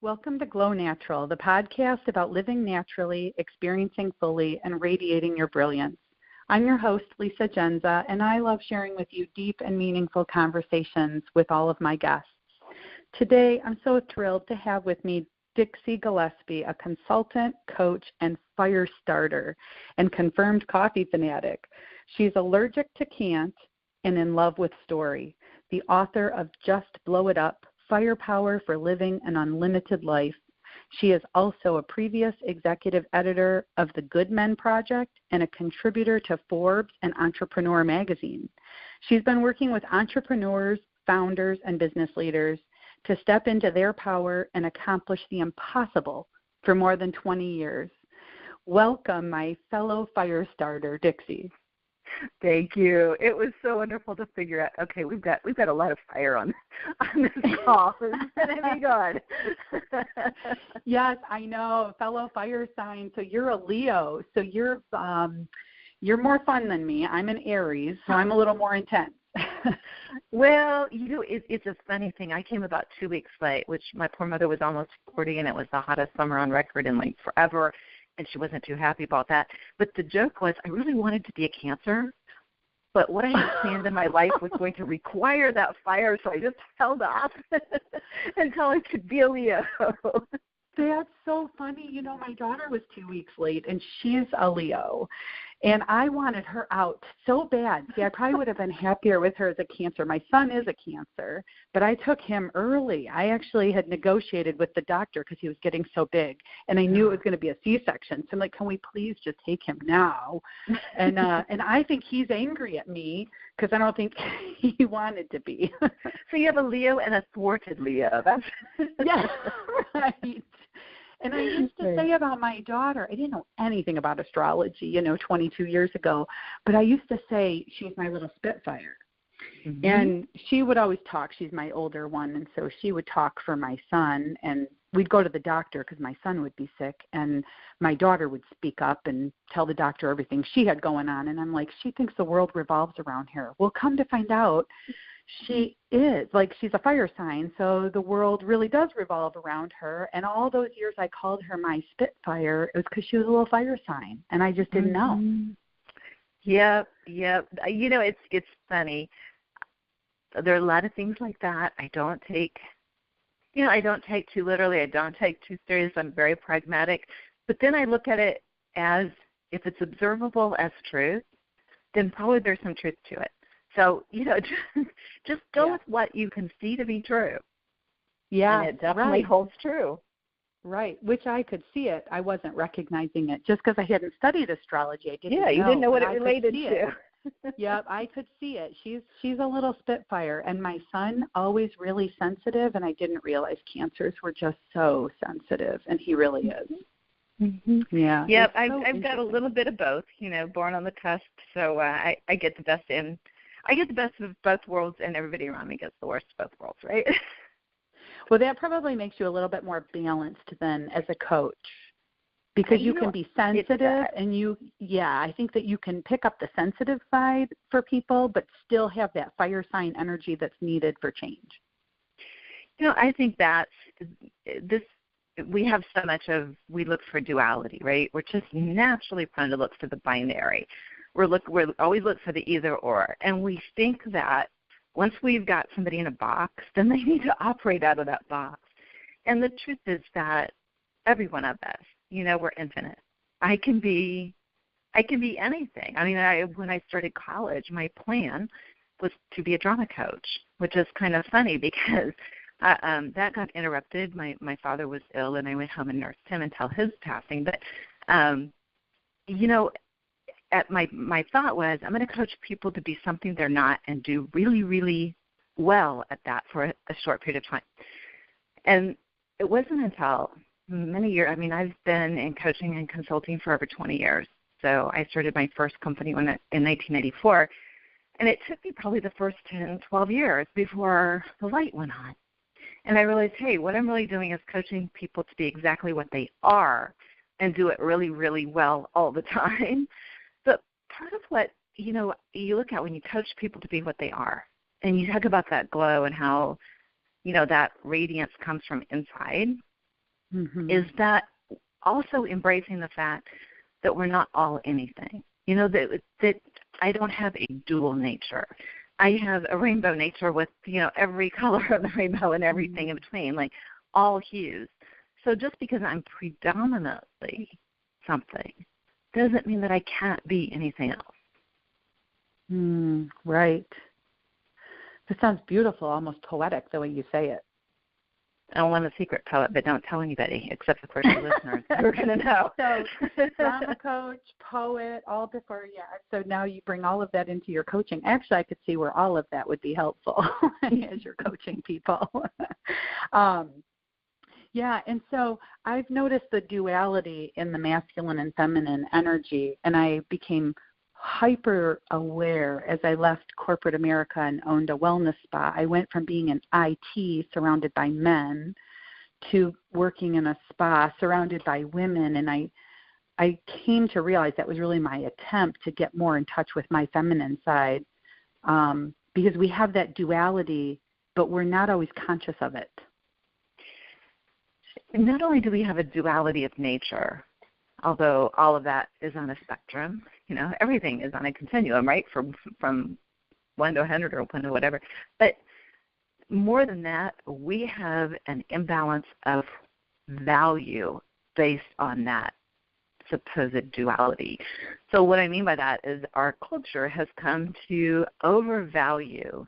Welcome to Glow Natural, the podcast about living naturally, experiencing fully, and radiating your brilliance. I'm your host, Lisa Jendza, and I love sharing with you deep and meaningful conversations with all of my guests. Today, I'm so thrilled to have with me Dixie Gillaspie, a consultant, coach, and Firestarter, and confirmed coffee fanatic. She's allergic to can't and in love with story, the author of Just Blow It Up, Firepower for Living an Unlimited Life. She is also a previous executive editor of the Good Men Project and a contributor to Forbes and Entrepreneur magazine. She's been working with entrepreneurs, founders, and business leaders to step into their power and accomplish the impossible for more than 20 years. Welcome, my fellow Firestarter, Dixie. Thank you. It was so wonderful to figure out. Okay, we've got a lot of fire on this call. It's going to be good. Yes, I know, fellow fire sign. So you're a Leo. So you're more fun than me. I'm an Aries, so I'm a little more intense. Well, it's a funny thing. I came about 2 weeks late, which my poor mother was almost 40, and it was the hottest summer on record in like forever. And she wasn't too happy about that. But the joke was I really wanted to be a Cancer, but what I had planned in my life was going to require that fire, so I just held off until I could be a Leo. That's so funny. You know, my daughter was 2 weeks late, and she's a Leo. And I wanted her out so bad. See, I probably would have been happier with her as a Cancer. My son is a Cancer, but I took him early. I actually had negotiated with the doctor because he was getting so big, and I knew it was going to be a C-section. So I'm like, can we please just take him now? And I think he's angry at me because I don't think he wanted to be. So you have a Leo and a thwarted Leo. That's yeah, right. And I used to say about my daughter, I didn't know anything about astrology, 22 years ago, but I used to say she's my little Spitfire. Mm-hmm. And she would always talk. She's my older one, and so she would talk for my son, and we'd go to the doctor because my son would be sick, and my daughter would speak up and tell the doctor everything she had going on. And I'm like, she thinks the world revolves around her. Well, come to find out, she is. Like, she's a fire sign, so the world really does revolve around her. And all those years I called her my Spitfire, it was because she was a little fire sign, and I just didn't know. Yep. It's funny. There are a lot of things like that I don't take too literally. I don't take too serious. I'm very pragmatic. But then I look at it as if it's observable as truth, then probably there's some truth to it. So, just go with what you can see to be true. Yeah, and it definitely holds true. Right, which I could see it. I wasn't recognizing it just because I hadn't studied astrology. I didn't know. You didn't know what it related to. Yep, I could see it. She's a little Spitfire, and my son always really sensitive, and I didn't realize Cancers were just so sensitive, and he really is. Mm-hmm. Yeah. Yep, I've got a little bit of both. Born on the cusp, so I get the best of both worlds, and everybody around me gets the worst of both worlds, right? Well, that probably makes you a little bit more balanced then as a coach, because you can be sensitive, and I think that you can pick up the sensitive side for people, but still have that fire sign energy that's needed for change. I think that's this. We have so much we look for duality, right? We're just naturally prone to look for the binary. We always look for the either or, and we think that once we've got somebody in a box, then they need to operate out of that box. And the truth is that every one of us, we're infinite. I can be anything. I mean, when I started college, my plan was to be a drama coach, which is kind of funny because that got interrupted. My father was ill, and I went home and nursed him until his passing. But, my thought was I'm going to coach people to be something they're not and do really, really well at that for a short period of time. And it wasn't until many years. I mean, I've been in coaching and consulting for over 20 years. So I started my first company in 1994, and it took me probably the first 10, 12 years before the light went on. And I realized, hey, what I'm really doing is coaching people to be exactly what they are and do it really, really well all the time. But part of what, you look at when you coach people to be what they are, and you talk about that glow and how, that radiance comes from inside. is that also embracing the fact that we're not all anything. You know, that I don't have a dual nature. I have a rainbow nature with, you know, every color of the rainbow and everything in between, like all hues. So just because I'm predominantly something doesn't mean that I can't be anything else. Right. This sounds beautiful, almost poetic the way you say it. Oh, I'm a secret poet, but don't tell anybody except, of course, your listeners. You're going to know. So drama coach, poet, all before, so now you bring all of that into your coaching. Actually, I could see where all of that would be helpful as you're coaching people. And so I've noticed the duality in the masculine and feminine energy, and I became hyper aware as I left corporate America and owned a wellness spa. I went from being in IT surrounded by men to working in a spa surrounded by women, and I came to realize that was really my attempt to get more in touch with my feminine side, because we have that duality, but we're not always conscious of it. Not only do we have a duality of nature, although all of that is on a spectrum, you know, everything is on a continuum, right, from 1 to 100 or 1 to whatever. But more than that, we have an imbalance of value based on that supposed duality. So what I mean by that is our culture has come to overvalue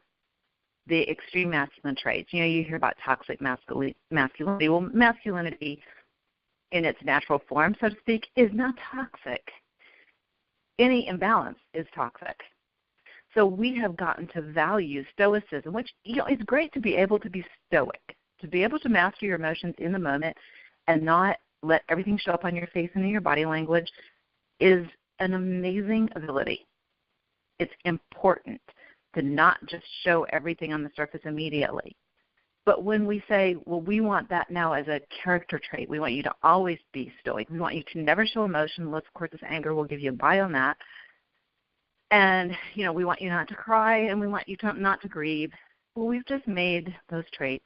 the extreme masculine traits. You know, you hear about toxic masculinity. Well, masculinity in its natural form, so to speak, is not toxic. Any imbalance is toxic. So we have gotten to value stoicism, which, you know, it's great to be able to be stoic, to be able to master your emotions in the moment and not let everything show up on your face and in your body language is an amazing ability. It's important to not just show everything on the surface immediately. But when we say, well, we want that now as a character trait, we want you to always be stoic, we want you to never show emotion, unless, of course, it's anger, we'll give you a buy on that. And, you know, we want you not to cry, and we want you not to grieve. Well, we've just made those traits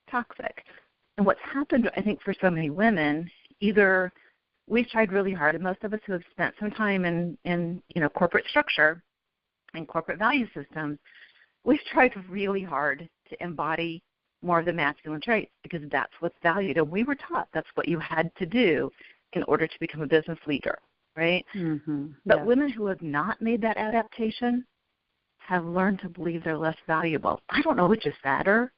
toxic. And what's happened, I think, for so many women, either we've tried really hard, and most of us who have spent some time in you know, corporate structure and corporate value systems, we've tried really hard to embody more of the masculine traits because that's what's valued. And we were taught that's what you had to do in order to become a business leader, right? But women who have not made that adaptation have learned to believe they're less valuable. I don't know which is sadder,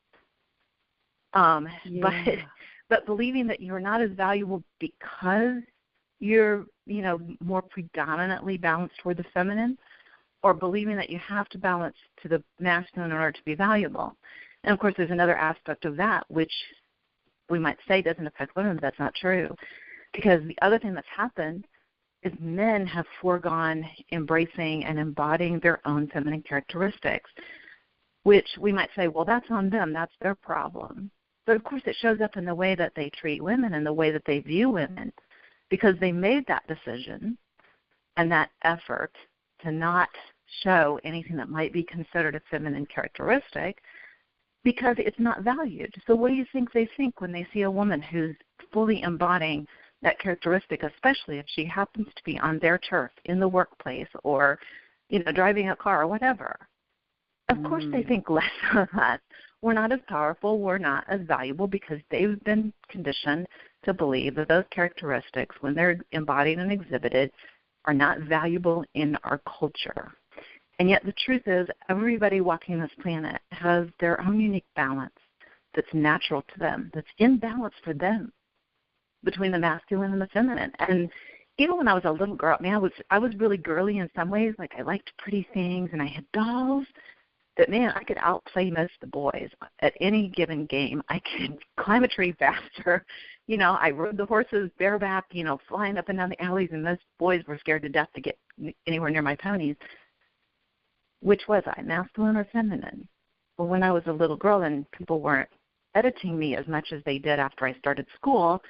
but believing that you're not as valuable because you're, you know, more predominantly balanced toward the feminine, or believing that you have to balance to the masculine in order to be valuable. And, of course, there's another aspect of that, which we might say doesn't affect women, but that's not true. Because the other thing that's happened is men have foregone embracing and embodying their own feminine characteristics, which we might say, well, that's on them. That's their problem. But, of course, it shows up in the way that they treat women and the way that they view women, because they made that decision and that effort to not show anything that might be considered a feminine characteristic because it's not valued. So what do you think they think when they see a woman who's fully embodying that characteristic, especially if she happens to be on their turf in the workplace or, you know, driving a car or whatever? Of course they think less of us. We're not as powerful. We're not as valuable because they've been conditioned to believe that those characteristics, when they're embodied and exhibited, are not valuable in our culture. And yet the truth is everybody walking this planet has their own unique balance that's natural to them, that's in balance for them between the masculine and the feminine. And even when I was a little girl, I was really girly in some ways. Like I liked pretty things and I had dolls that, man, I could outplay most of the boys at any given game. I could climb a tree faster. You know, I rode the horses bareback, you know, flying up and down the alleys, and most boys were scared to death to get anywhere near my ponies. Which was I, masculine or feminine? Well, when I was a little girl and people weren't editing me as much as they did after I started school,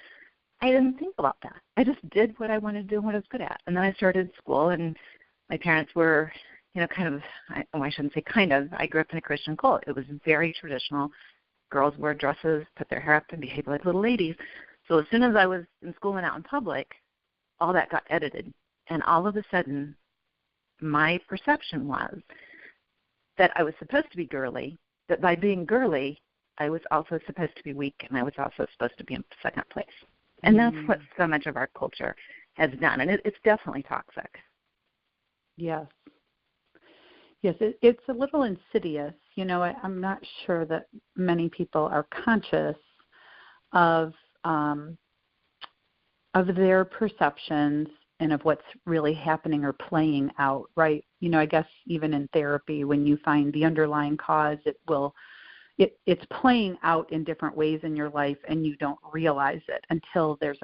I didn't think about that. I just did what I wanted to do and what I was good at. And then I started school, and my parents were, you know, kind of, I shouldn't say kind of, I grew up in a Christian cult. It was very traditional. Girls wear dresses, put their hair up, and behave like little ladies. So as soon as I was in school and out in public, all that got edited. And all of a sudden, my perception was that I was supposed to be girly, that by being girly, I was also supposed to be weak, and I was also supposed to be in second place. And that's what so much of our culture has done, and it's definitely toxic. Yes. Yes, it's a little insidious. You know, I'm not sure that many people are conscious of their perceptions and of what's really happening or playing out, right? You know, I guess even in therapy, when you find the underlying cause, it's playing out in different ways in your life, and you don't realize it until there's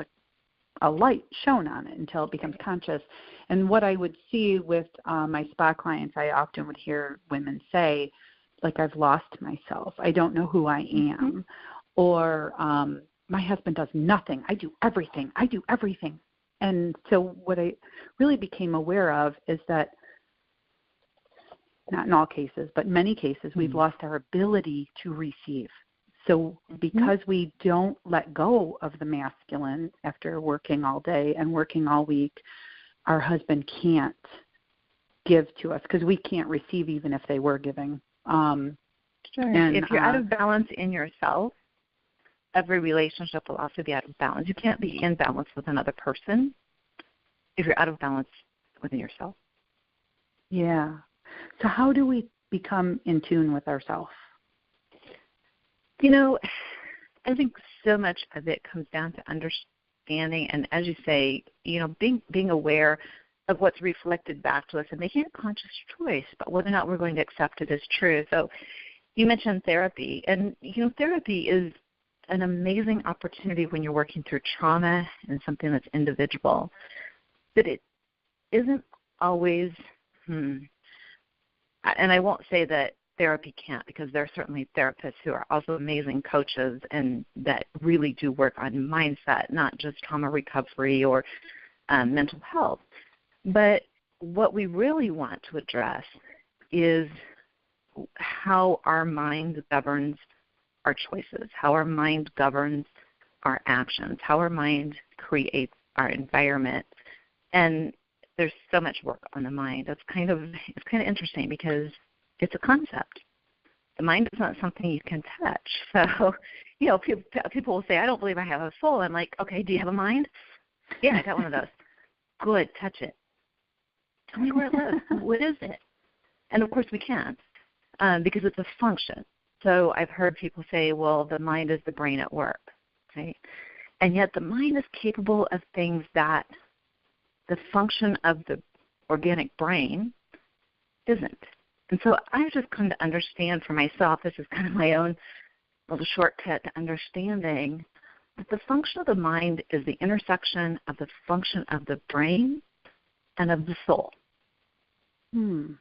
a light shown on it, until it becomes conscious. And what I would see with my spa clients, I often would hear women say, like, I've lost myself. I don't know who I am. Or my husband does nothing. I do everything. And so what I really became aware of is that, not in all cases, but many cases, we've lost our ability to receive. So because we don't let go of the masculine after working all day and working all week, our husband can't give to us because we can't receive even if they were giving. Sure. And if you're out of balance in yourself, every relationship will also be out of balance. You can't be in balance with another person if you're out of balance within yourself. Yeah. So how do we become in tune with ourselves? You know, I think so much of it comes down to understanding and, as you say, you know, being aware of what's reflected back to us and making a conscious choice about whether or not we're going to accept it as true. So you mentioned therapy, and, you know, therapy is an amazing opportunity when you're working through trauma and something that's individual, but it isn't always, and I won't say that therapy can't, because there are certainly therapists who are also amazing coaches and that really do work on mindset, not just trauma recovery or mental health. But what we really want to address is how our mind governs our choices, how our mind governs our actions, how our mind creates our environment. And there's so much work on the mind. It's kind of interesting because it's a concept. The mind is not something you can touch. So, you know, people will say, I don't believe I have a soul. I'm like, okay, do you have a mind? Yeah, I got one of those. Good, touch it. Tell me where it lives. What is it? And, of course, we can't because it's a function. So I've heard people say, well, the mind is the brain at work, right? And yet the mind is capable of things that the function of the organic brain isn't. And so I've just come to understand for myself, this is kind of my own little shortcut to understanding, that the function of the mind is the intersection of the function of the brain and of the soul. And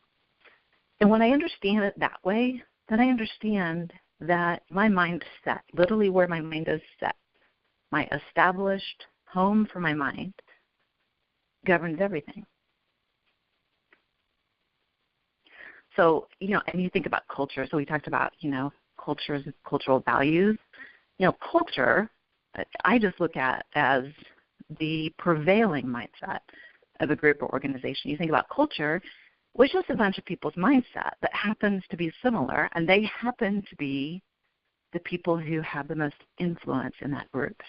when I understand it that way, then I understand that my mind is set, literally where my mind is set. My established home for my mind governs everything. So, you know, and you think about culture. So we talked about, you know, cultures, cultural values. You know, culture, I just look at as the prevailing mindset of a group or organization. You think about culture, which is a bunch of people's mindset that happens to be similar, and they happen to be the people who have the most influence in that group.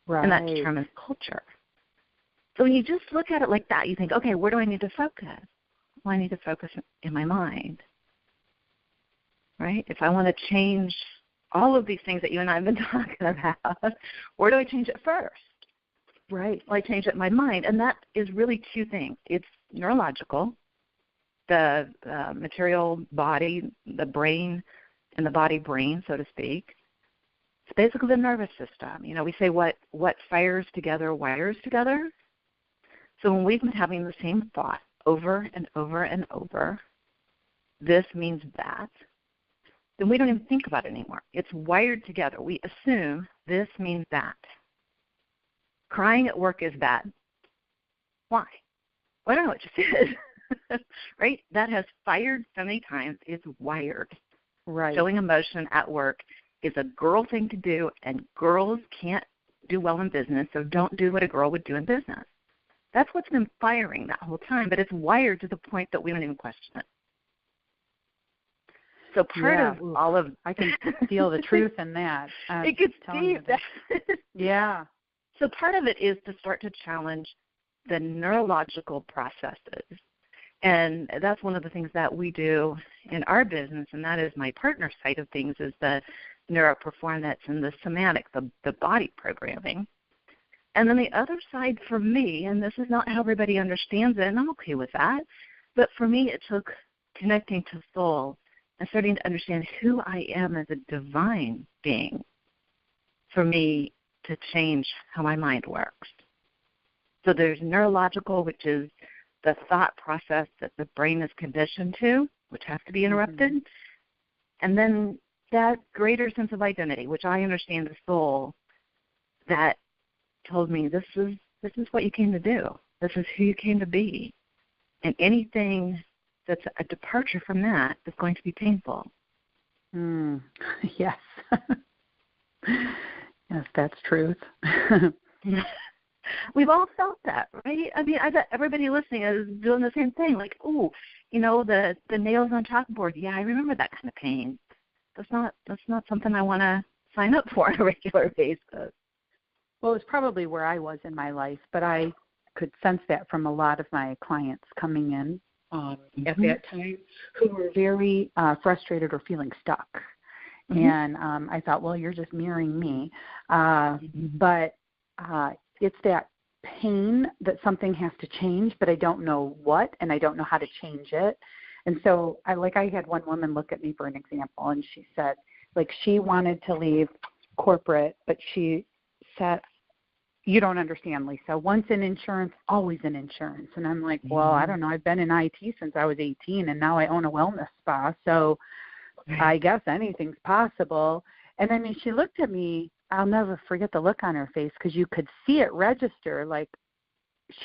Right. And that determines culture. So when you just look at it like that, you think, okay, where do I need to focus? Well, I need to focus in my mind, right? If I want to change all of these things that you and I have been talking about, where do I change it first? Right? Well, I change it in my mind, and that is really two things. It's neurological, the material body, the brain, and the body-brain, so to speak. It's basically the nervous system. You know, we say what fires together wires together. So when we've been having the same thought over and over and over, this means that, then we don't even think about it anymore. It's wired together. We assume this means that. Crying at work is bad. Why? Well, I don't know, it just is. Right? That has fired so many times. It's wired. Right. Showing emotion at work is a girl thing to do, and girls can't do well in business, so don't do what a girl would do in business. That's what's been firing that whole time, but it's wired to the point that we don't even question it. So part of all of I can feel the truth in that. It gets deep. Yeah. So part of it is to start to challenge the neurological processes. And that's one of the things that we do in our business, and that is my partner side of things, is the neuroperformance and the somatic, the body programming. And then the other side for me, and this is not how everybody understands it, and I'm okay with that, but for me it took connecting to soul and starting to understand who I am as a divine being for me to change how my mind works. So there's neurological, which is the thought process that the brain is conditioned to, which has to be interrupted. Mm-hmm. And then that greater sense of identity, which I understand the soul, that told me this is what you came to do. This is who you came to be. And anything that's a departure from that is going to be painful. Yes. Yes, that's truth. We've all felt that, right? I mean, I bet everybody listening is doing the same thing. Like, oh, the nails on chalkboard. Yeah, I remember that kind of pain. That's not something I want to sign up for on a regular basis. Well, it was probably where I was in my life, but I could sense that from a lot of my clients coming in at that time who were very frustrated or feeling stuck. Mm-hmm. And I thought, well, you're just mirroring me. But it's that pain that something has to change, but I don't know what, and I don't know how to change it. And so I had one woman look at me for an example, and she said, she wanted to leave corporate, but she said, you don't understand, Lisa. Once in insurance, always in insurance. And I'm like, well, I don't know. I've been in IT since I was 18, and now I own a wellness spa. So I guess anything's possible. And I mean, she looked at me. I'll never forget the look on her face, because you could see it register like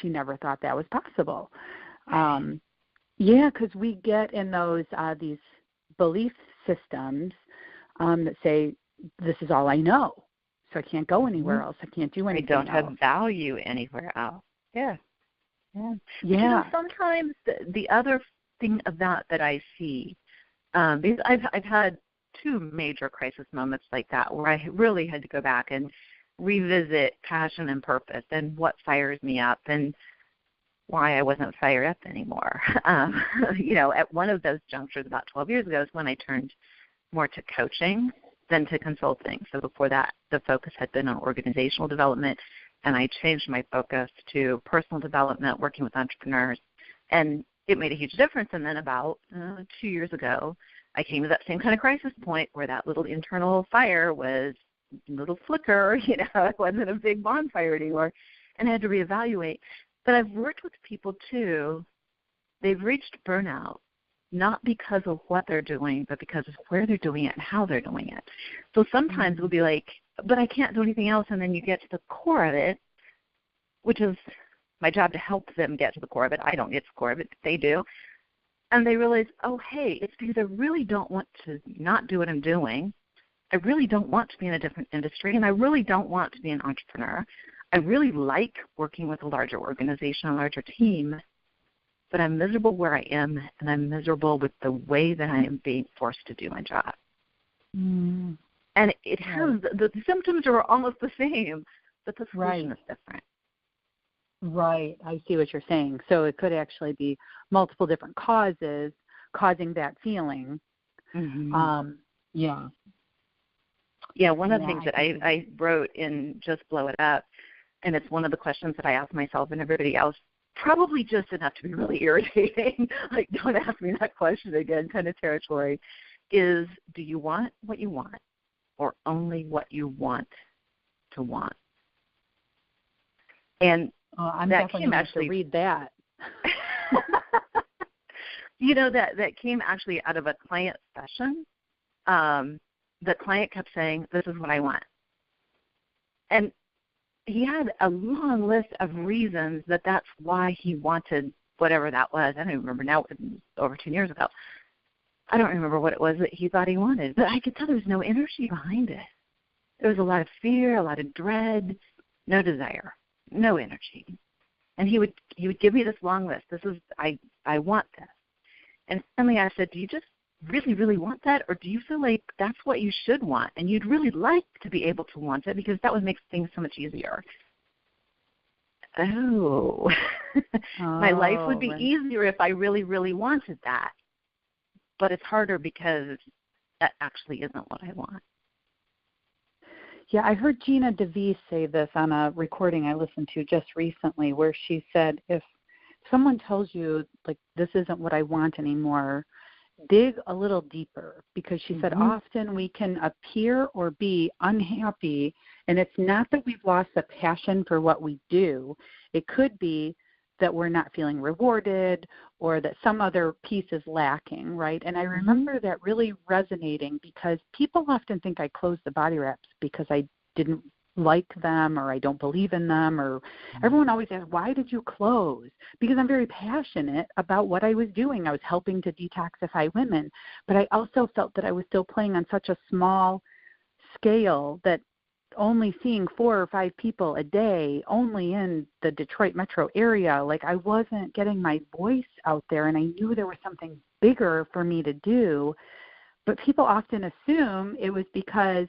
she never thought that was possible. Because we get in those these belief systems that say, this is all I know. So I can't go anywhere else. I can't do anything else. I don't have value anywhere else. Yeah. Sometimes the other thing of that I see, because I've had two major crisis moments like that where I really had to go back and revisit passion and purpose and what fires me up and why I wasn't fired up anymore. At one of those junctures about 12 years ago is when I turned more to coaching than to consulting. So before that, the focus had been on organizational development, and I changed my focus to personal development, working with entrepreneurs, and it made a huge difference. And then about 2 years ago, I came to that same kind of crisis point where that little internal fire was a little flicker, it wasn't a big bonfire anymore, and I had to reevaluate. But I've worked with people, too. They've reached burnout, not because of what they're doing, but because of where they're doing it and how they're doing it. So sometimes we'll be like, but I can't do anything else, and then you get to the core of it, which is my job to help them get to the core of it. I don't get to the core of it, but they do. And they realize, oh, hey, it's because I really don't want to not do what I'm doing. I really don't want to be in a different industry, and I really don't want to be an entrepreneur. I really like working with a larger organization, a larger team, but I'm miserable where I am, and I'm miserable with the way that I am being forced to do my job. And it has, the symptoms are almost the same, but the solution is different. Right. I see what you're saying. So it could actually be multiple different causes causing that feeling. Yeah, one of the things that I wrote in Just Blow It Up, and it's one of the questions that I ask myself and everybody else, probably just enough to be really irritating, like don't ask me that question again kind of territory, is do you want what you want or only what you want to want? And I'm definitely going to read that. That came actually out of a client session. The client kept saying, this is what I want. And he had a long list of reasons that's why he wanted whatever that was. I don't even remember now. It was over 10 years ago. I don't remember what it was that he thought he wanted, but I could tell there was no energy behind it. There was a lot of fear, a lot of dread. no desire, no energy. And he would give me this long list. I want this. And finally I said, do you just really, really want that, or do you feel like that's what you should want and you'd really like to be able to want it because that would make things so much easier? Oh, my life would be easier if I really, really wanted that. But it's harder because that actually isn't what I want. Yeah, I heard Gina DeVries say this on a recording I listened to just recently where she said if someone tells you, like, this isn't what I want anymore, dig a little deeper, because she said often we can appear or be unhappy, and it's not that we've lost the passion for what we do. It could be that we're not feeling rewarded or that some other piece is lacking, right? And I remember that really resonating because people often think I closed the body wraps because I didn't like them or I don't believe in them, or everyone always asks, why did you close? Because I'm very passionate about what I was doing. I was helping to detoxify women, but I also felt that I was still playing on such a small scale that only seeing 4 or 5 people a day, only in the Detroit metro area, like I wasn't getting my voice out there, and I knew there was something bigger for me to do. But people often assume it was because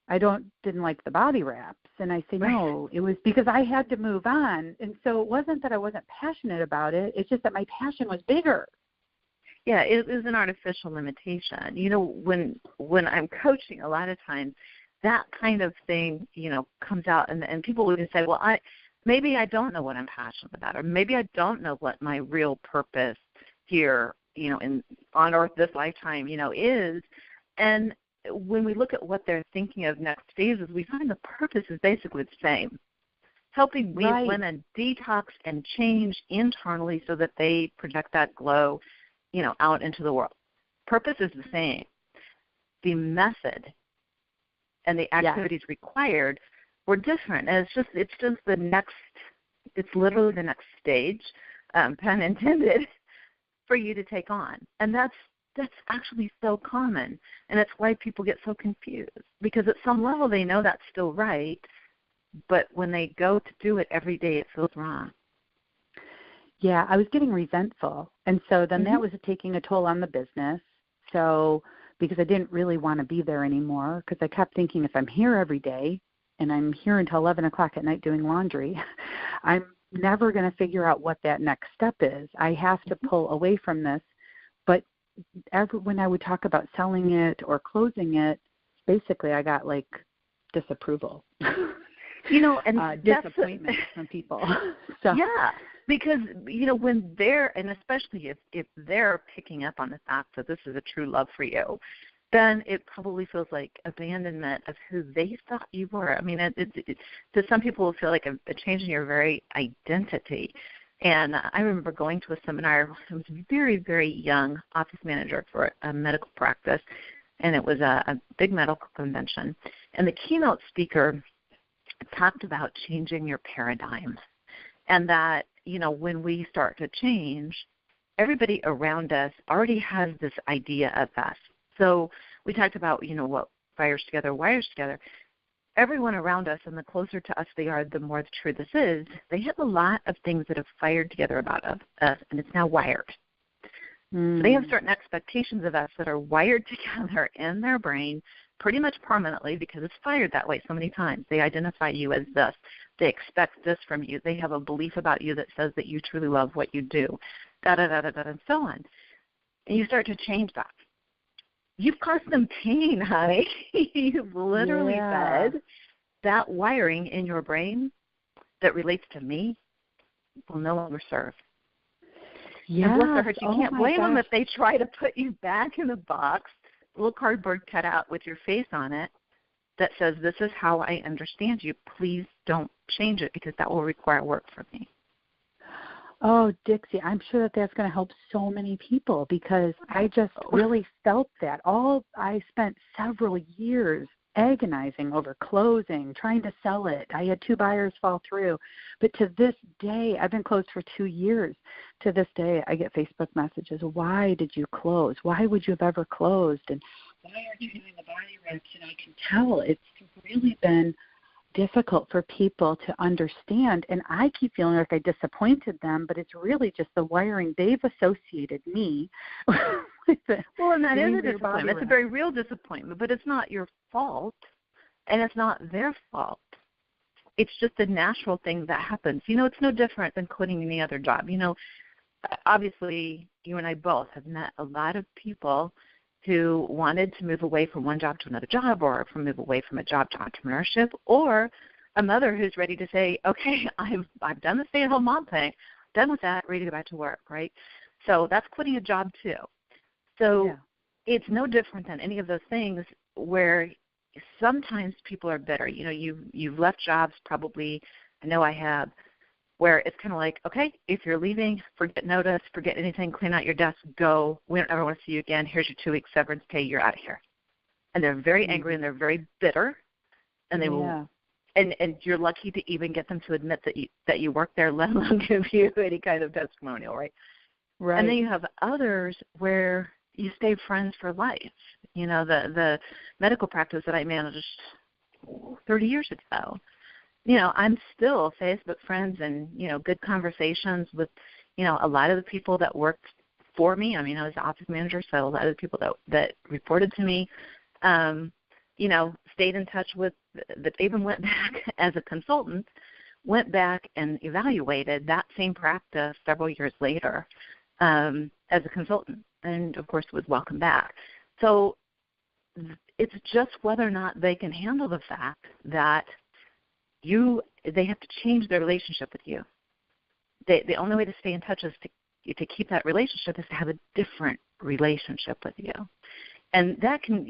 I didn't like the body wraps. And I say, no, it was because I had to move on. And so it wasn't that I wasn't passionate about it. It's just that my passion was bigger. Yeah, it is an artificial limitation. You know, when I'm coaching, a lot of times that kind of thing, you know, comes out, and people would say, well, maybe I don't know what I'm passionate about, or maybe I don't know what my real purpose here, you know, on earth this lifetime, you know, is. And when we look at what they're thinking of next phases, we find the purpose is basically the same. Helping women detox and change internally so that they project that glow, you know, out into the world. Purpose is the same. The method and the activities required were different. And it's just the next, it's literally the next stage, pun intended, for you to take on. And that's actually so common, and it's why people get so confused, because at some level they know that's still right, but when they go to do it every day, it feels wrong. Yeah, I was getting resentful, and so then that was taking a toll on the business. So because I didn't really want to be there anymore, because I kept thinking if I'm here every day and I'm here until 11 o'clock at night doing laundry, I'm never going to figure out what that next step is. I have to pull away from this. But when I would talk about selling it or closing it, basically I got like disapproval, you know, and disappointment from people. So. Yeah, because, you know, when they're, and especially if they're picking up on the fact that this is a true love for you, then it probably feels like abandonment of who they thought you were. I mean, to some people it will feel like a change in your very identity. And I remember going to a seminar. I was a very, very young office manager for a medical practice, and it was a big medical convention. And the keynote speaker talked about changing your paradigm, and that, you know, when we start to change, everybody around us already has this idea of us. So we talked about, you know, what fires together, wires together. Everyone around us, and the closer to us they are, the more true this is, they have a lot of things that have fired together about us, and it's now wired. So they have certain expectations of us that are wired together in their brain pretty much permanently because it's fired that way so many times. They identify you as this. They expect this from you. They have a belief about you that says that you truly love what you do, da-da-da-da-da, and so on. And you start to change that. You've caused them pain, honey. You've literally said that wiring in your brain that relates to me will no longer serve. Yeah, bless their hearts, you can't blame them if they try to put you back in a box, a little cardboard cutout with your face on it that says, this is how I understand you. Please don't change it because that will require work from me. Oh, Dixie, I'm sure that that's going to help so many people because I just really felt that. I spent several years agonizing over closing, trying to sell it. I had 2 buyers fall through. But to this day, I've been closed for 2 years. To this day, I get Facebook messages, why did you close? Why would you have ever closed? And why aren't you doing the body reps? And I can tell it's really been difficult for people to understand. And I keep feeling like I disappointed them, but it's really just the wiring. They've associated me with it. Well, and that is a disappointment. It's a very real disappointment, but it's not your fault, and it's not their fault. It's just a natural thing that happens. It's no different than quitting any other job. Obviously, you and I both have met a lot of people who wanted to move away from one job to another job, or move away from a job to entrepreneurship, or a mother who's ready to say, okay, I've done the stay-at-home mom thing, done with that, ready to go back to work, right? So that's quitting a job too. So It's no different than any of those things where sometimes people are bitter. You've left jobs probably, I know I have, where it's kind of like, okay, if you're leaving, forget notice, forget anything, clean out your desk, go. We don't ever want to see you again. Here's your 2 week severance pay. You're out of here. And they're very angry and they're very bitter, and they will. And you're lucky to even get them to admit that you work there, let alone give you any kind of testimonial, right? Right. And then you have others where you stay friends for life. The medical practice that I managed 30 years ago. I'm still Facebook friends and, good conversations with, a lot of the people that worked for me. I mean, I was the office manager, so a lot of the people that reported to me, stayed in touch with, that even went back as a consultant, went back and evaluated that same practice several years later as a consultant, and, of course, was welcome back. So it's just whether or not they can handle the fact that they have to change their relationship with you. The only way to stay in touch is to keep that relationship is to have a different relationship with you. And that can,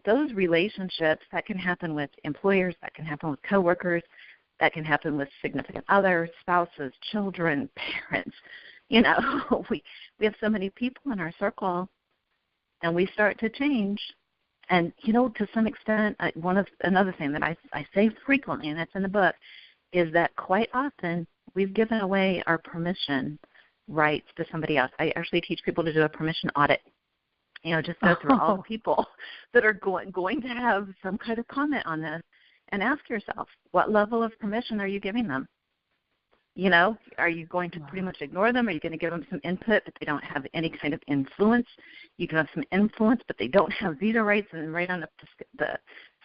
those relationships, that can happen with employers, that can happen with coworkers, that can happen with significant others, spouses, children, parents. We have so many people in our circle, and we start to change. And, to some extent, another thing that I say frequently, and it's in the book, is that quite often we've given away our permission rights to somebody else. I actually teach people to do a permission audit. Just go through all the people that are going to have some kind of comment on this, and ask yourself, what level of permission are you giving them? Are you going to pretty much ignore them? Are you going to give them some input, but they don't have any kind of influence? You can have some influence, but they don't have veto rights, and right on up the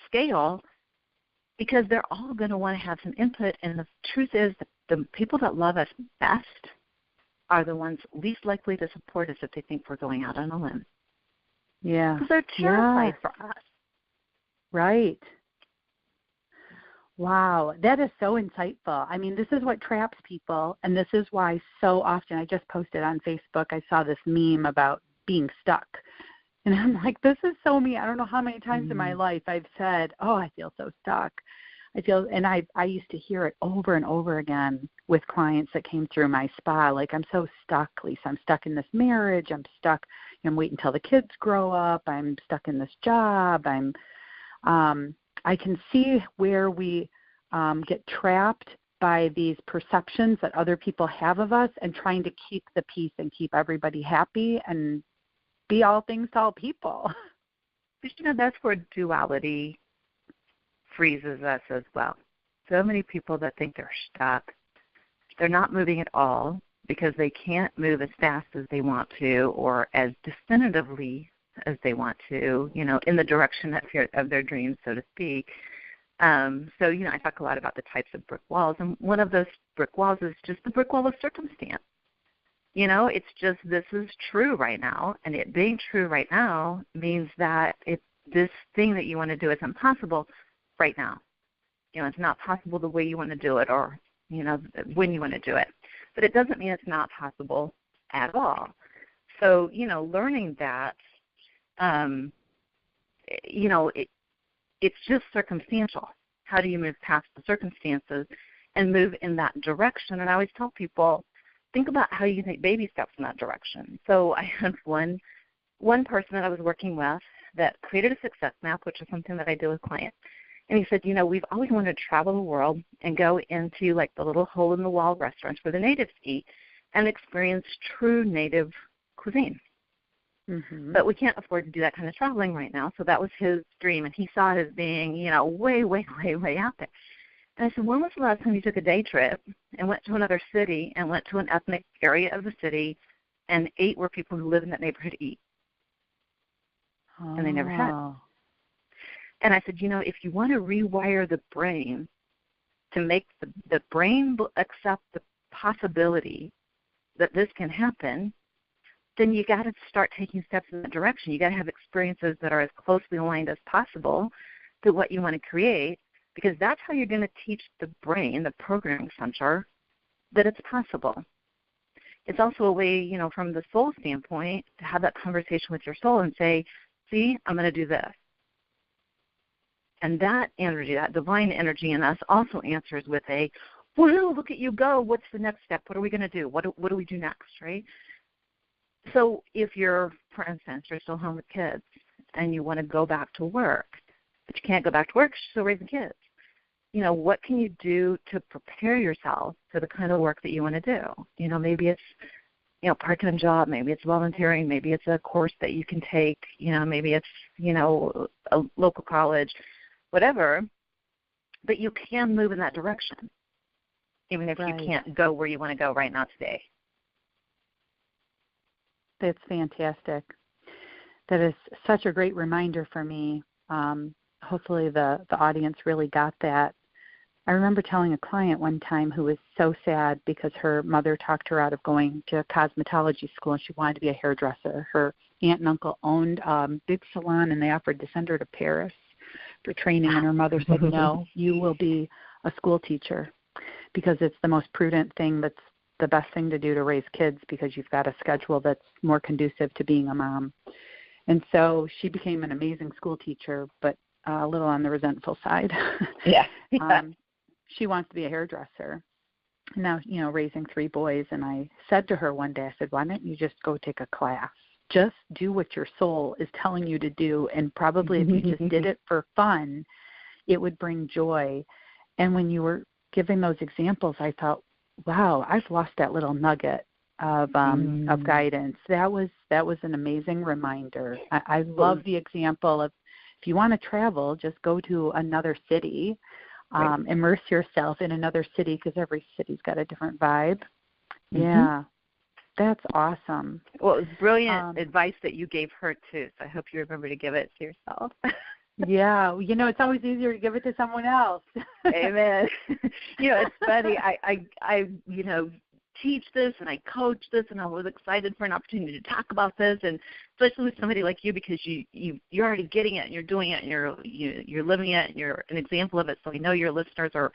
scale, because they're all going to want to have some input. And the truth is that the people that love us best are the ones least likely to support us if they think we're going out on a limb. Yeah. Because they're terrified for us. Right. Wow, that is so insightful. I mean, this is what traps people, and this is why so often, I just posted on Facebook, I saw this meme about being stuck. And I'm like, this is so me. I don't know how many times in my life I've said, oh, I feel so stuck. I used to hear it over and over again with clients that came through my spa, like, I'm so stuck, Lisa. I'm stuck in this marriage. I'm stuck. I'm waiting until the kids grow up. I'm stuck in this job. I can see where we get trapped by these perceptions that other people have of us, and trying to keep the peace and keep everybody happy and be all things to all people. But that's where duality freezes us as well. So many people that think they're stuck, they're not moving at all because they can't move as fast as they want to, or as definitively as they want to, in the direction of their dreams, so to speak. So, I talk a lot about the types of brick walls, and one of those brick walls is just the brick wall of circumstance. It's just, this is true right now, and it being true right now means that this thing that you want to do is impossible right now. It's not possible the way you want to do it, or, when you want to do it. But it doesn't mean it's not possible at all. So, learning that, it's just circumstantial. How do you move past the circumstances and move in that direction? And I always tell people, think about how you can take baby steps in that direction. So I had one person that I was working with that created a success map, which is something that I do with clients. And he said, we've always wanted to travel the world and go into like the little hole-in-the-wall restaurants where the natives eat and experience true native cuisine. Mm-hmm. But we can't afford to do that kind of traveling right now. So that was his dream, and he saw it as being, way, way, way, way out there. And I said, when was the last time you took a day trip and went to another city and went to an ethnic area of the city and ate where people who live in that neighborhood eat? And they never had. And I said, if you want to rewire the brain to make the brain accept the possibility that this can happen, then you got to start taking steps in that direction. You got to have experiences that are as closely aligned as possible to what you want to create, because that's how you're going to teach the brain, the programming center, that it's possible. It's also a way, from the soul standpoint, to have that conversation with your soul and say, see, I'm going to do this. And that energy, that divine energy in us also answers with a, well, look at you go. What's the next step? What are we going to do? What do we do next, right? So if you're, for instance, you're still home with kids and you want to go back to work, but you can't go back to work, you're still raising kids. What can you do to prepare yourself for the kind of work that you want to do? Maybe it's, part-time job, maybe it's volunteering, maybe it's a course that you can take, maybe it's, a local college, whatever, but you can move in that direction, even if you can't go where you want to go right now today. That's fantastic. That is such a great reminder for me. Hopefully the audience really got that. I remember telling a client one time who was so sad because her mother talked her out of going to cosmetology school and she wanted to be a hairdresser. Her aunt and uncle owned a big salon and they offered to send her to Paris for training, and her mother said, no, you will be a school teacher because it's the most prudent thing, that's the best thing to do to raise kids, because you've got a schedule that's more conducive to being a mom. And so she became an amazing school teacher, but a little on the resentful side. Yeah. She wants to be a hairdresser. Now, raising 3 boys, and I said to her one day, I said, why don't you just go take a class? Just do what your soul is telling you to do, and probably if you just did it for fun, it would bring joy. And when you were giving those examples, I thought, wow, I've lost that little nugget of guidance. That was an amazing reminder. I love the example of, if you want to travel, just go to another city, immerse yourself in another city, because every city's got a different vibe. Yeah, that's awesome. Well, it was brilliant advice that you gave her too, so I hope you remember to give it to yourself. Yeah, it's always easier to give it to someone else. Amen. It's funny. I teach this and I coach this, and I was excited for an opportunity to talk about this, and especially with somebody like you, because you're already getting it and you're doing it and you're living it and you're an example of it. So I know your listeners are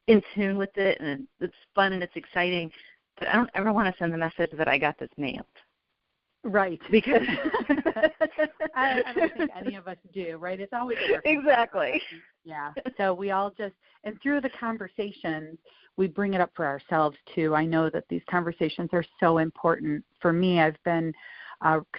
in tune with it, and it's fun and it's exciting. But I don't ever want to send the message that I got this nailed. Right. Because I don't think any of us do, right? It's always a work. Exactly. Yeah. So we all and through the conversations, we bring it up for ourselves too. I know that these conversations are so important. For me, I've been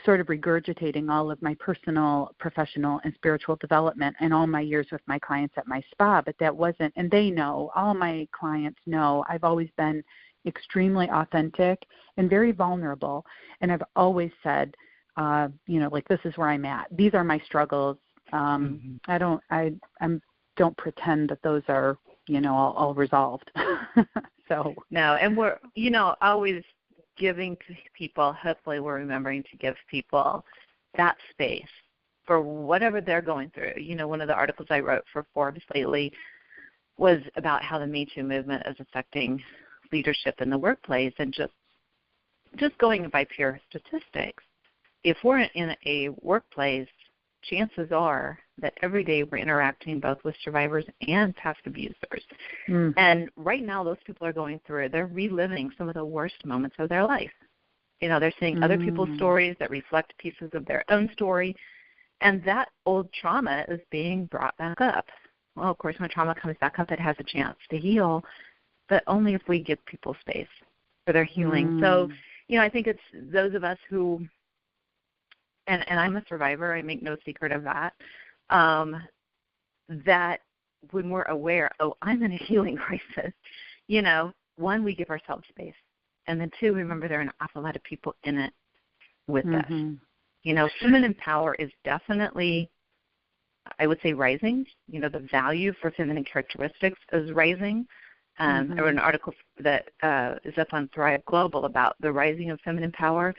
sort of regurgitating all of my personal, professional, and spiritual development and all my years with my clients at my spa, but that wasn't, and they know, all my clients know, I've always been extremely authentic and very vulnerable. And I've always said, this is where I'm at. These are my struggles. I don't pretend that those are, all resolved. So no, and we're, always giving to people. Hopefully, we're remembering to give people that space for whatever they're going through. One of the articles I wrote for Forbes lately was about how the Me Too movement is affecting leadership in the workplace, and just going by pure statistics. If we're in a workplace, chances are that every day we're interacting both with survivors and past abusers. And right now those people are going through, they're reliving some of the worst moments of their life. They're seeing other people's stories that reflect pieces of their own story, and that old trauma is being brought back up. Well, of course, when trauma comes back up, it has a chance to heal, but only if we give people space for their healing. So, I think it's those of us who, and I'm a survivor, I make no secret of that, that when we're aware, I'm in a healing crisis, one, we give ourselves space. And then two, remember there are an awful lot of people in it with us. Feminine power is definitely I would say, rising. The value for feminine characteristics is rising. I wrote an article that is up on Thrive Global about the rising of feminine power,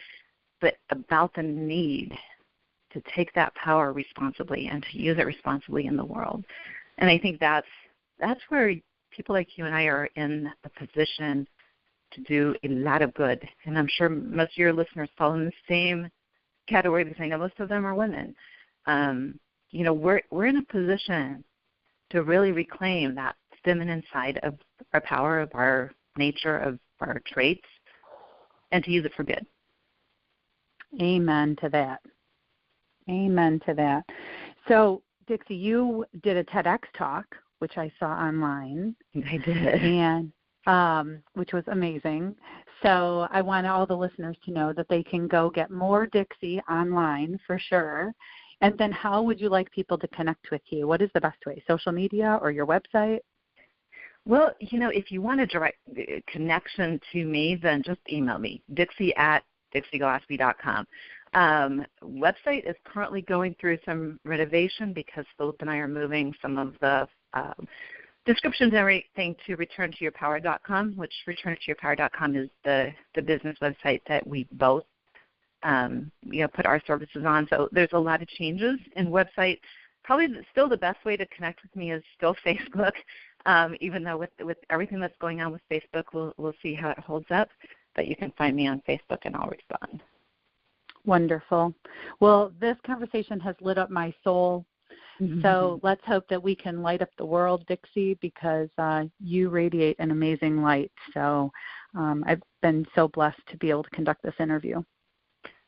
but about the need to take that power responsibly and to use it responsibly in the world. And I think that's where people like you and I are in a position to do a lot of good. And I'm sure most of your listeners fall in the same category because I know most of them are women. We're in a position to really reclaim that feminine side of our power, of our nature, of our traits, and to use it for good. Amen to that. Amen to that. So, Dixie, you did a TEDx talk, which I saw online. I did. And which was amazing. So I want all the listeners to know that they can go get more Dixie online for sure. And then how would you like people to connect with you? What is the best way, social media or your website? Well, if you want a direct connection to me, then just email me, dixie@dixiegillaspie.com. Website is currently going through some renovation because Philip and I are moving some of the descriptions and everything to returntoyourpower.com, which returntoyourpower.com is the business website that we both put our services on. So there's a lot of changes in website. Probably still the best way to connect with me is still Facebook, even though with everything that's going on with Facebook, we'll see how it holds up. But you can find me on Facebook and I'll respond. Wonderful. Well, this conversation has lit up my soul. So let's hope that we can light up the world, Dixie, because you radiate an amazing light. So I've been so blessed to be able to conduct this interview.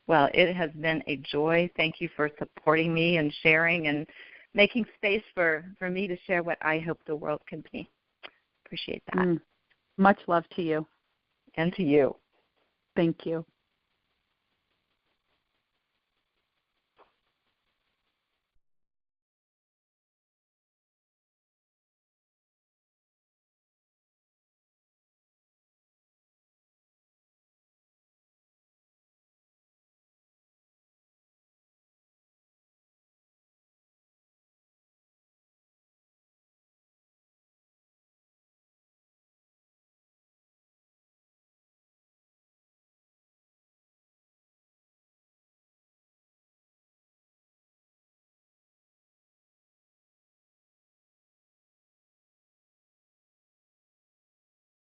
Well, it has been a joy. Thank you for supporting me and sharing and making space for me to share what I hope the world can be. Appreciate that. Much love to you. And to you. Thank you.